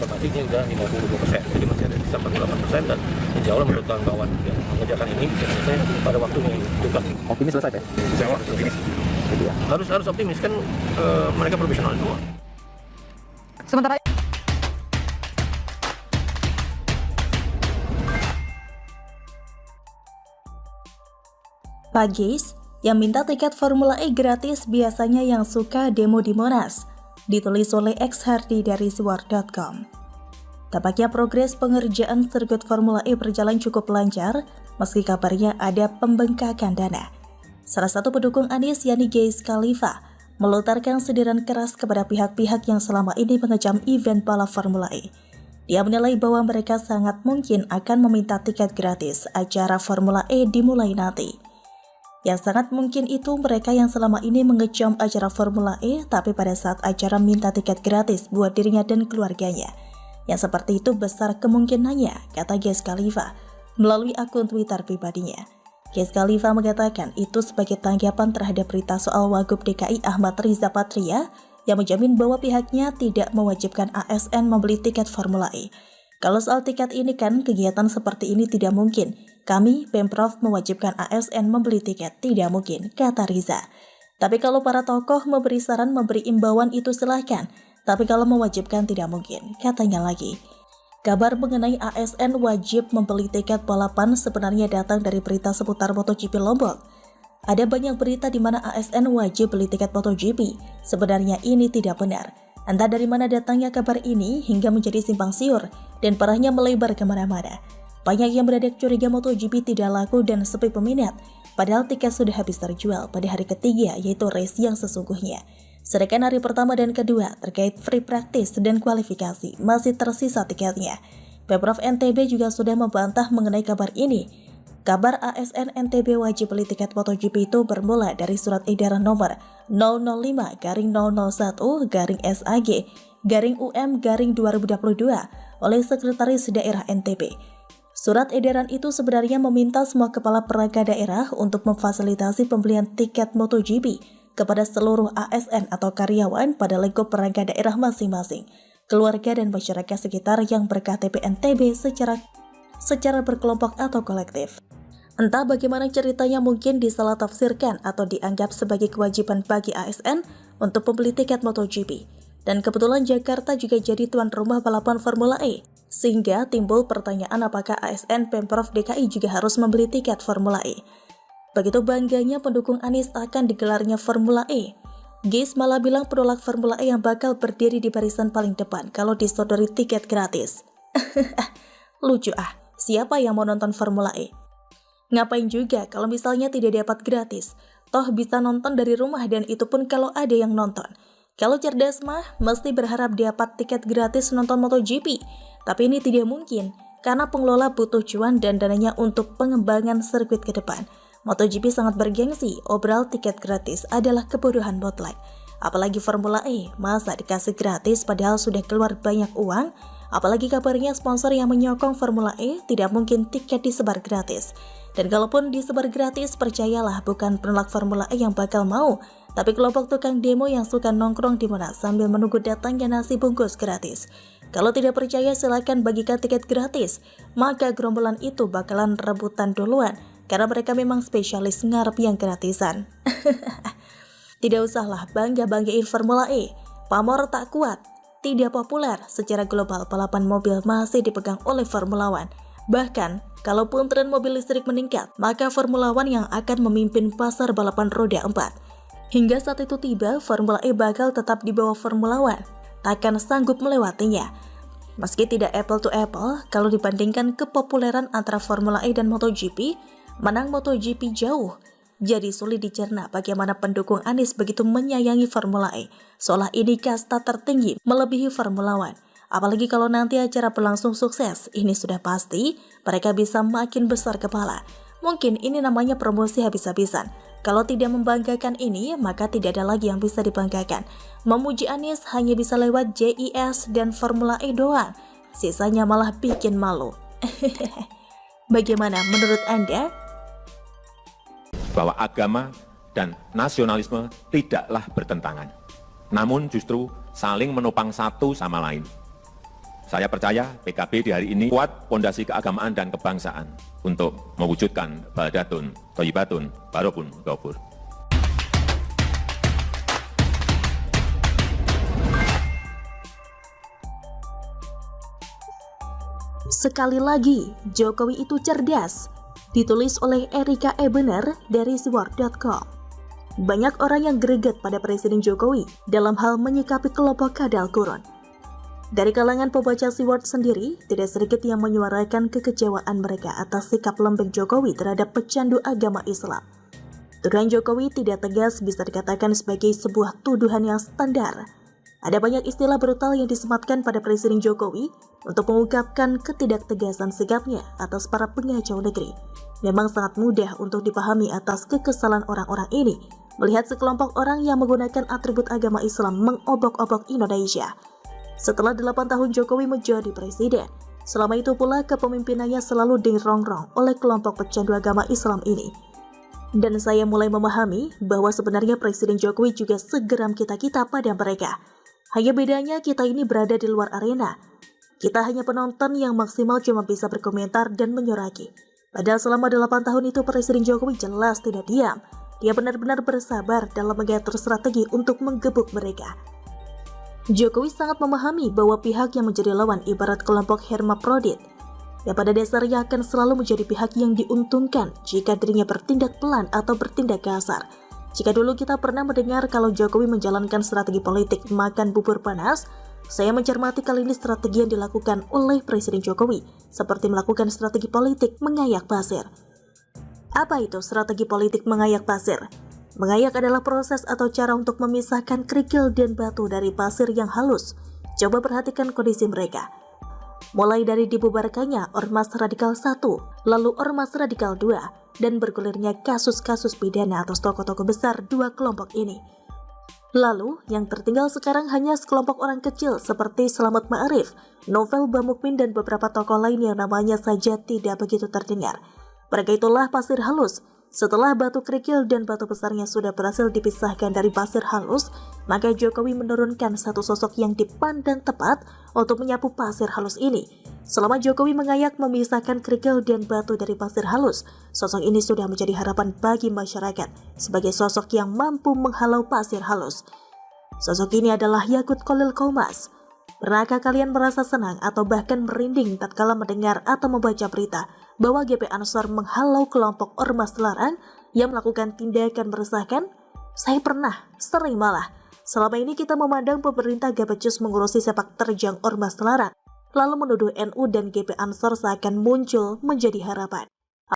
informasinya sudah 52%, jadi masih ada sisa 48%, dan insya Allah menurut kawan-kawan yang mengerjakan ini bisa selesai pada waktunya yang ditentukan. Optimis selesai, Pak? Insya Allah optimis. Gitu ya. Harus optimis, kan mereka profesional semua. Sementara Pak Geis, yang minta tiket Formula E gratis biasanya yang suka demo di Monas, ditulis oleh X Hardy dari Sword.com. Tampaknya progres pengerjaan sirkuit Formula E berjalan cukup lancar, meski kabarnya ada pembengkakan dana. Salah satu pendukung Anies, yakni Geis Khalifa, melontarkan sindiran keras kepada pihak-pihak yang selama ini mengecam event balap Formula E. Dia menilai bahwa mereka sangat mungkin akan meminta tiket gratis acara Formula E dimulai nanti. Yang sangat mungkin itu mereka yang selama ini mengecam acara Formula E, tapi pada saat acara minta tiket gratis buat dirinya dan keluarganya. Yang seperti itu besar kemungkinannya, kata Geis Khalifa melalui akun Twitter pribadinya. Geis Khalifa mengatakan itu sebagai tanggapan terhadap berita soal Wagub DKI Ahmad Riza Patria yang menjamin bahwa pihaknya tidak mewajibkan ASN membeli tiket Formula E. Kalau soal tiket ini kan kegiatan seperti ini tidak mungkin. Kami, Pemprov, mewajibkan ASN membeli tiket, tidak mungkin, kata Riza. Tapi kalau para tokoh memberi saran, memberi imbauan itu silahkan. Tapi kalau mewajibkan tidak mungkin, katanya lagi. Kabar mengenai ASN wajib membeli tiket balapan sebenarnya datang dari berita seputar MotoGP Lombok. Ada banyak berita di mana ASN wajib beli tiket MotoGP. Sebenarnya ini tidak benar. Entah dari mana datangnya kabar ini hingga menjadi simpang siur dan parahnya melebar kemana-mana. Banyak yang berada curiga MotoGP tidak laku dan sepi peminat, padahal tiket sudah habis terjual pada hari ketiga, yaitu race yang sesungguhnya. Sedangkan hari pertama dan kedua terkait free practice dan kualifikasi masih tersisa tiketnya. Pemprov NTB juga sudah membantah mengenai kabar ini. Kabar ASN NTB wajib beli tiket MotoGP itu bermula dari surat edaran nomor 005-001-SAG-UM-2022 oleh Sekretaris Daerah NTB. Surat edaran itu sebenarnya meminta semua kepala perangkat daerah untuk memfasilitasi pembelian tiket MotoGP kepada seluruh ASN atau karyawan pada lingkup perangkat daerah masing-masing, keluarga dan masyarakat sekitar yang ber-KTP NTB secara berkelompok atau kolektif. Entah bagaimana ceritanya mungkin disalah tafsirkan atau dianggap sebagai kewajiban bagi ASN untuk membeli tiket MotoGP. Dan kebetulan Jakarta juga jadi tuan rumah balapan Formula E, sehingga timbul pertanyaan apakah ASN Pemprov DKI juga harus membeli tiket Formula E. Begitu bangganya pendukung Anies akan digelarnya Formula E. Geis malah bilang penolak Formula E yang bakal berdiri di barisan paling depan kalau disodori tiket gratis. Lucu siapa yang mau nonton Formula E? Ngapain juga kalau misalnya tidak dapat gratis, toh bisa nonton dari rumah dan itu pun kalau ada yang nonton. Kalau cerdas mah, mesti berharap dapat tiket gratis nonton MotoGP. Tapi ini tidak mungkin, karena pengelola butuh cuan dan dananya untuk pengembangan sirkuit ke depan. MotoGP sangat bergengsi, obral tiket gratis adalah kebodohan mutlak. Apalagi Formula E, masa dikasih gratis padahal sudah keluar banyak uang? Apalagi kabarnya sponsor yang menyokong Formula E tidak mungkin tiket disebar gratis. Dan kalaupun disebar gratis, percayalah bukan penolak Formula E yang bakal mau, tapi kelompok tukang demo yang suka nongkrong di Monas sambil menunggu datangnya nasi bungkus gratis. Kalau tidak percaya silakan bagikan tiket gratis, maka gerombolan itu bakalan rebutan duluan, karena mereka memang spesialis ngarep yang gratisan. Tidak usahlah bangga-banggain Formula E, pamor tak kuat, tidak populer secara global, balapan mobil masih dipegang oleh Formula One. Bahkan, kalaupun tren mobil listrik meningkat, maka Formula One yang akan memimpin pasar balapan roda 4. Hingga saat itu tiba, Formula E bakal tetap di bawah Formula One, takkan sanggup melewatinya. Meski tidak apple to apple, kalau dibandingkan kepopuleran antara Formula E dan MotoGP, menang MotoGP jauh. Jadi sulit dicerna bagaimana pendukung Anies begitu menyayangi Formula E, seolah ini kasta tertinggi melebihi Formula One. Apalagi kalau nanti acara berlangsung sukses, ini sudah pasti mereka bisa makin besar kepala. Mungkin ini namanya promosi habis-habisan. Kalau tidak membanggakan ini, maka tidak ada lagi yang bisa dibanggakan. Memuji Anies hanya bisa lewat JIS dan Formula E doang. Sisanya malah bikin malu. Bagaimana menurut Anda? Bahwa agama dan nasionalisme tidaklah bertentangan, namun justru saling menopang satu sama lain. Saya percaya PKB di hari ini kuat fondasi keagamaan dan kebangsaan untuk mewujudkan baldatun, thayyibatun, barokun, ghafur. Sekali lagi, Jokowi itu cerdas. Ditulis oleh Erika Ebener dari siwar.com. Banyak orang yang greget pada Presiden Jokowi dalam hal menyikapi kelompok kadal gurun. Dari kalangan pembaca Siward sendiri, tidak sedikit yang menyuarakan kekecewaan mereka atas sikap lembek Jokowi terhadap pecandu agama Islam. Tuduhan Jokowi tidak tegas bisa dikatakan sebagai sebuah tuduhan yang standar. Ada banyak istilah brutal yang disematkan pada Presiden Jokowi untuk mengungkapkan ketidaktegasan sikapnya atas para pengacau negeri. Memang sangat mudah untuk dipahami atas kekesalan orang-orang ini melihat sekelompok orang yang menggunakan atribut agama Islam mengobok-obok Indonesia. Setelah 8 tahun Jokowi menjadi presiden, selama itu pula kepemimpinannya selalu dirongrong oleh kelompok pecandu agama Islam ini. Dan saya mulai memahami bahwa sebenarnya Presiden Jokowi juga segeram kita-kita pada mereka. Hanya bedanya kita ini berada di luar arena. Kita hanya penonton yang maksimal cuma bisa berkomentar dan menyoraki. Padahal selama 8 tahun itu Presiden Jokowi jelas tidak diam. Dia benar-benar bersabar dalam mengatur strategi untuk menggebuk mereka. Jokowi sangat memahami bahwa pihak yang menjadi lawan ibarat kelompok Hermaprodit, yang pada dasarnya akan selalu menjadi pihak yang diuntungkan jika dirinya bertindak pelan atau bertindak kasar. Jika dulu kita pernah mendengar kalau Jokowi menjalankan strategi politik makan bubur panas, saya mencermati kali ini strategi yang dilakukan oleh Presiden Jokowi, seperti melakukan strategi politik mengayak pasir. Apa itu strategi politik mengayak pasir? Mengayak adalah proses atau cara untuk memisahkan kerikil dan batu dari pasir yang halus. Coba perhatikan kondisi mereka. Mulai dari dibubarkannya Ormas Radikal 1, lalu Ormas Radikal 2, dan bergulirnya kasus-kasus pidana atas tokoh-tokoh besar dua kelompok ini. Lalu, yang tertinggal sekarang hanya sekelompok orang kecil seperti Slamet Ma'arif, Novel Bamukmin, dan beberapa tokoh lain yang namanya saja tidak begitu terdengar. Mereka itulah pasir halus. Setelah batu kerikil dan batu besarnya sudah berhasil dipisahkan dari pasir halus, maka Jokowi menurunkan satu sosok yang dipandang tepat untuk menyapu pasir halus ini. Selama Jokowi mengayak memisahkan kerikil dan batu dari pasir halus, sosok ini sudah menjadi harapan bagi masyarakat sebagai sosok yang mampu menghalau pasir halus. Sosok ini adalah Yakut Khalil Qomas. Pernahkah kalian merasa senang atau bahkan merinding tatkala mendengar atau membaca berita bahwa GP Ansor menghalau kelompok ormas larang yang melakukan tindakan meresahkan? Saya pernah, sering malah. Selama ini kita memandang pemerintah gak becus mengurusi sepak terjang ormas larang, lalu menuduh NU dan GP Ansor seakan muncul menjadi harapan.